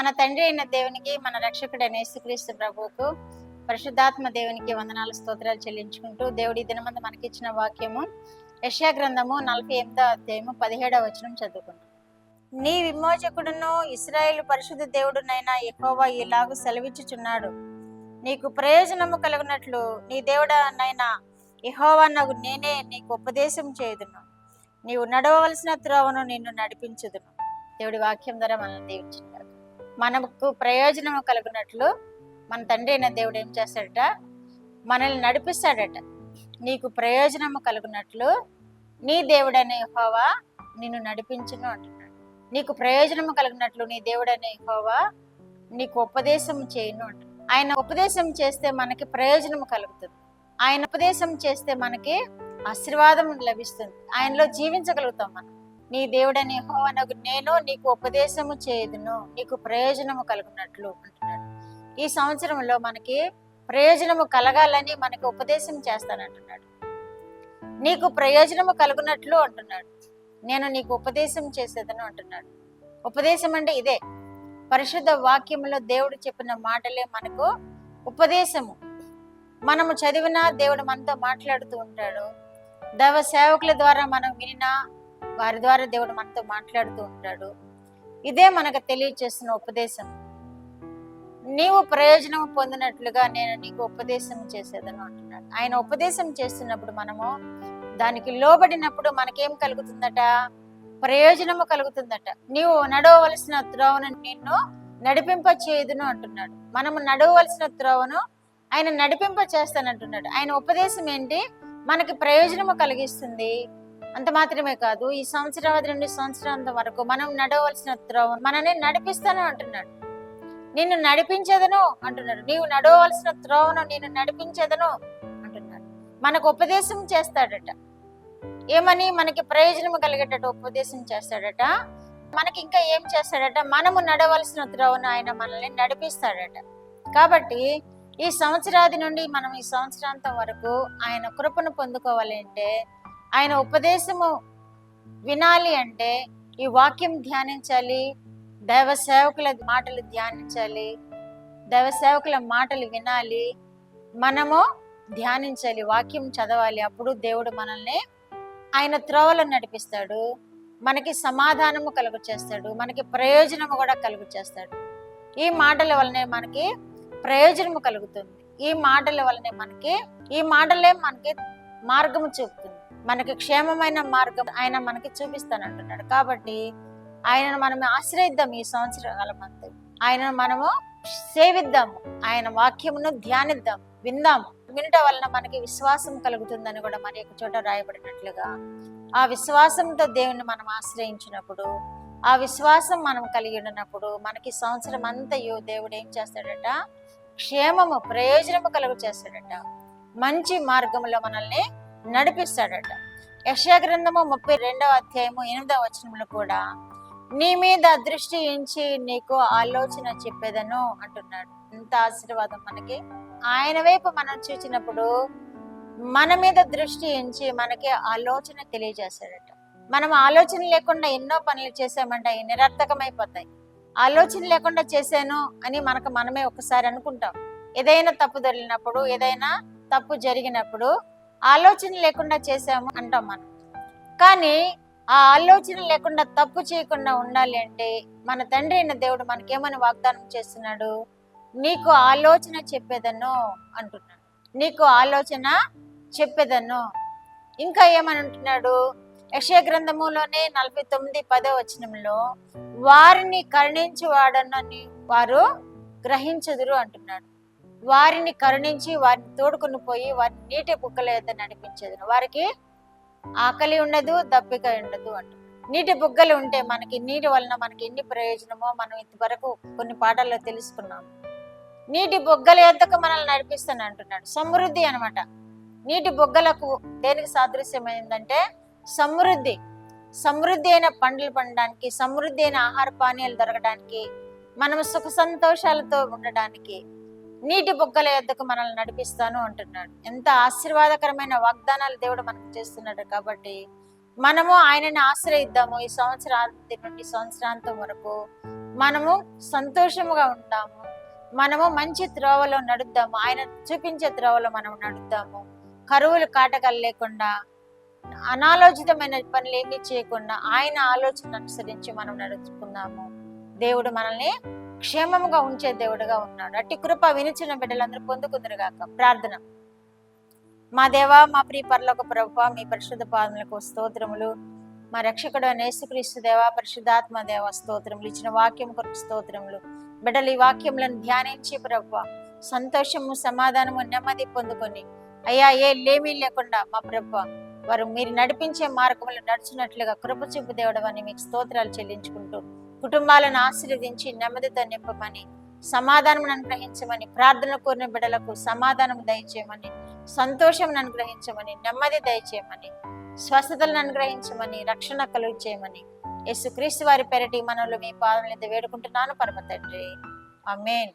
మన తండ్రి అయిన దేవునికి, మన రక్షకుడైన యేసుక్రీస్తు ప్రభువుకు, పరిశుద్ధాత్మ దేవునికి వందనాలు స్తోత్రాలు చెల్లించుకుంటూ, దేవుడి దినమందు మనకిచ్చిన వాక్యము యెషయా గ్రంథము 48వ అధ్యాయము 17వ వచనం చదువుకుంటాం. నీ విమోచకుడును ఇశ్రాయేలు పరిశుద్ధ దేవుడునైన యెహోవా ఇలాగు సెలవిచ్చుచున్నాడు, నీకు ప్రయోజనము కలుగునట్లు నీ దేవుడనైన యెహోవానగు నేనే నీకు ఉపదేశం చేయుదును, నీవు నడవవలసిన త్రోవను నిన్ను నడిపించుదును. దేవుడి వాక్యం ద్వారా మనల్ని దీవించుగాక. మనకు ప్రయోజనము కలుగునట్లు మన తండ్రి అయిన దేవుడు ఏం చేస్తాడట? మనల్ని నడిపిస్తాడట. నీకు ప్రయోజనము కలుగునట్లు నీ దేవుడైన యెహోవా నిన్ను నడిపించును అంటున్నాడు. నీకు ప్రయోజనము కలిగినట్లు నీ దేవుడైన యెహోవా నీకు ఉపదేశం చేయును అంటున్నాడు. ఆయన ఉపదేశం చేస్తే మనకి ప్రయోజనం కలుగుతుంది. ఆయన ఉపదేశం చేస్తే మనకి ఆశీర్వాదం లభిస్తుంది. ఆయనలో జీవించగలుగుతాం మనం. నీ దేవుడని యెహోవానగు నేను నీకు ఉపదేశము చేయుదును, నీకు ప్రయోజనము కలుగునట్లు అంటున్నాడు. ఈ సంవత్సరంలో మనకి ప్రయోజనము కలగాలని మనకి ఉపదేశం చేస్తానంటున్నాడు. నీకు ప్రయోజనము కలుగునట్లు అంటున్నాడు. నేను నీకు ఉపదేశం చేసేదను అంటున్నాడు. ఉపదేశం అంటే ఇదే, పరిశుద్ధ వాక్యంలో దేవుడు చెప్పిన మాటలే మనకు ఉపదేశము. మనము చదివినా దేవుడు మనతో మాట్లాడుతూ ఉంటాడు. దైవ సేవకుల ద్వారా మనం వినినా వారి ద్వారా దేవుడు మనతో మాట్లాడుతూ ఉంటాడు. ఇదే మనకు తెలియచేస్తున్న ఉపదేశం. నీవు ప్రయోజనం పొందినట్లుగా నేను నీకు ఉపదేశం చేసేదను అంటున్నాడు. ఆయన ఉపదేశం చేస్తున్నప్పుడు మనము దానికి లోబడినప్పుడు మనకేం కలుగుతుందట? ప్రయోజనము కలుగుతుందట. నీవు నడవవలసిన త్రోవను నిన్ను నడిపింప చేయుదును అంటున్నాడు. మనము నడవవలసిన త్రోవను ఆయన నడిపింప చేస్తానంటున్నాడు. ఆయన ఉపదేశం ఏంటి? మనకి ప్రయోజనము కలిగిస్తుంది. అంత మాత్రమే కాదు, ఈ సంవత్సరావధి నుండి సంవత్సరాంతం వరకు మనం నడవలసిన త్రోవను మనల్ని నడిపిస్తాను అంటున్నాడు. నిన్ను నడిపించేదను అంటున్నాడు. నీవు నడవలసిన త్రోవను నేను నడిపించేదను అంటున్నాడు. మనకు ఉపదేశం చేస్తాడట. ఏమని? మనకి ప్రయోజనం కలిగేటట్టు ఉపదేశం చేస్తాడట. మనకి ఇంకా ఏం చేస్తాడట? మనము నడవలసిన త్రోవను ఆయన మనల్ని నడిపిస్తాడట. కాబట్టి ఈ సంవత్సరాది నుండి మనం ఈ సంవత్సరాంతం వరకు ఆయన కృపను పొందుకోవాలి అంటే, ఆయన ఉపదేశము వినాలి అంటే ఈ వాక్యం ధ్యానించాలి, దైవ సేవకుల మాటలు ధ్యానించాలి, దైవ సేవకుల మాటలు వినాలి, మనము ధ్యానించాలి, వాక్యం చదవాలి. అప్పుడు దేవుడు మనల్ని ఆయన త్రోవలో నడిపిస్తాడు. మనకి సమాధానము కలుగు చేస్తాడు, మనకి ప్రయోజనము కూడా కలుగు చేస్తాడు. ఈ మాటల వల్లనే మనకి ప్రయోజనము కలుగుతుంది. ఈ మాటల వల్లనే ఈ మాటలే మనకి మార్గము చూపుతుంది. మనకి క్షేమమైన మార్గం ఆయన మనకి చూపిస్తానంటున్నాడు. కాబట్టి ఆయనను మనం ఆశ్రయిద్దాం. ఈ సంవత్సరాల మందు ఆయనను మనము సేవిద్దాము, ఆయన వాక్యమును ధ్యానిద్దాం, విందాము. వినట వలన మనకి విశ్వాసం కలుగుతుందని కూడా మరి ఒక చోట రాయబడినట్లుగా, ఆ విశ్వాసంతో దేవుని మనం ఆశ్రయించినప్పుడు, ఆ విశ్వాసం మనం కలిగి ఉన్నప్పుడు మనకి సంవత్సరం అంతయు దేవుడు ఏం చేస్తాడట? క్షేమము, ప్రయోజనము కలుగు చేస్తాడట. మంచి మార్గంలో మనల్ని నడిపిస్తాడట. యెషయా గ్రంథము 32వ అధ్యాయము 8వ వచనంలో కూడా నీ మీద దృష్టి ఉంచి నీకు ఆలోచన చెప్పేదను అంటున్నాడు. ఎంత ఆశీర్వాదం మనకి! ఆయన వైపు మనం చూసినప్పుడు మన మీద దృష్టి ఉంచి మనకి ఆలోచన తెలియజేస్తాడట. మనం ఆలోచన లేకుండా ఎన్నో పనులు చేసామంటే అవి నిరర్థకమైపోతాయి. ఆలోచన లేకుండా చేశాను అని మనమే ఒకసారి అనుకుంటాం. ఏదైనా తప్పు దొరికినప్పుడు, ఏదైనా తప్పు జరిగినప్పుడు ఆలోచన లేకుండా చేశాము అంటాం మనం. కానీ ఆ ఆలోచన లేకుండా తప్పు చేయకుండా ఉండాలి అంటే మన తండ్రి అయిన దేవుడు మనకేమని వాగ్దానం చేస్తున్నాడు? నీకు ఆలోచన చెప్పేదను అంటున్నాడు. నీకు ఆలోచన చెప్పేదను. ఇంకా ఏమని అంటున్నాడు? యెషయా గ్రంథములోనే 49:10వ వచనంలో వారిని కరుణించువాడనని వారు గ్రహించుదురు అంటున్నాడు. వారిని కరుణించి వారిని తోడుకుని పోయి వారిని నీటి బుగ్గల యొద్ద నడిపించేది. వారికి ఆకలి ఉండదు, దప్పిక ఉండదు అంటున్నాడు. నీటి బుగ్గలు ఉంటే మనకి నీటి వలన మనకి ఎన్ని ప్రయోజనమో మనం ఇంతవరకు కొన్ని పాఠాల్లో తెలుసుకున్నాం. నీటి బుగ్గల యొద్దకు మనల్ని నడిపిస్తాను అంటున్నాడు. సమృద్ధి అనమాట. నీటి బుగ్గలకు దేనికి సాదృశ్యమైందంటే సమృద్ధి. సమృద్ధి అయిన పండ్లు పండడానికి, సమృద్ధి అయిన ఆహార పానీయాలు దొరకడానికి, మనం సుఖ సంతోషాలతో ఉండడానికి నీటి బుగ్గల యొద్దకు మనల్ని నడిపిస్తాను అంటున్నాడు. ఎంత ఆశీర్వాదకరమైన వాగ్దానాలు దేవుడు మనకు చేస్తున్నాడు. కాబట్టి మనము ఆయనని ఆశ్రయిద్దాము. ఈ సంవత్సరాంతి నుండి సంవత్సరాంతం వరకు మనము సంతోషముగా ఉంటాము, మనము మంచి త్రోవలో నడుద్దాము, ఆయన చూపించే త్రోవలో మనం నడుద్దాము. కరువులు కాటకాలు లేకుండా, అనాలోచితమైన పనులు ఏమీ చేయకుండా ఆయన ఆలోచన అనుసరించి మనం నడుచుకుందాము. దేవుడు మనల్ని క్షేమముగా ఉంచే దేవుడుగా ఉన్నాడు. అట్టి కృప వినిచిన బిడ్డలందరూ పొందుకుందరుగాక. ప్రార్థన. మా దేవా, మా ప్రియ పరలోక ప్రభువా, మీ పరిశుద్ధ పాదములకు స్తోత్రములు. మా రక్షకుడు యేసుక్రీస్తు దేవా, పరిశుద్ధాత్మ దేవ స్తోత్రములు. ఇచ్చిన వాక్యం కొరకు స్తోత్రములు. బిడ్డలు ఈ వాక్యములను ధ్యానించి ప్రభువా సంతోషము, సమాధానము, నెమ్మది పొందుకొని అయ్యా ఏ లేమీ లేకుండా మా ప్రభువా వారు మీరు నడిపించే మార్గములు నడుచున్నట్లుగా కృప చూపు దేవుడు అని మీకు స్తోత్రాలు చెల్లించుకుంటూ కుటుంబాలను ఆశీర్వదించి నెమ్మదితో నింపమని, సమాధానం అనుగ్రహించమని, ప్రార్థన కోరిన బిడ్డలకు సమాధానం దయచేయమని, సంతోషం అనుగ్రహించమని, నెమ్మది దయచేయమని, స్వస్థతలను అనుగ్రహించమని, రక్షణ కలుగు చేయమని యేసుక్రీస్తు వారి పేరటి మనలో మీ పాదముల మీద వేడుకుంటున్నాను పరమ తండ్రి. ఆమేన్.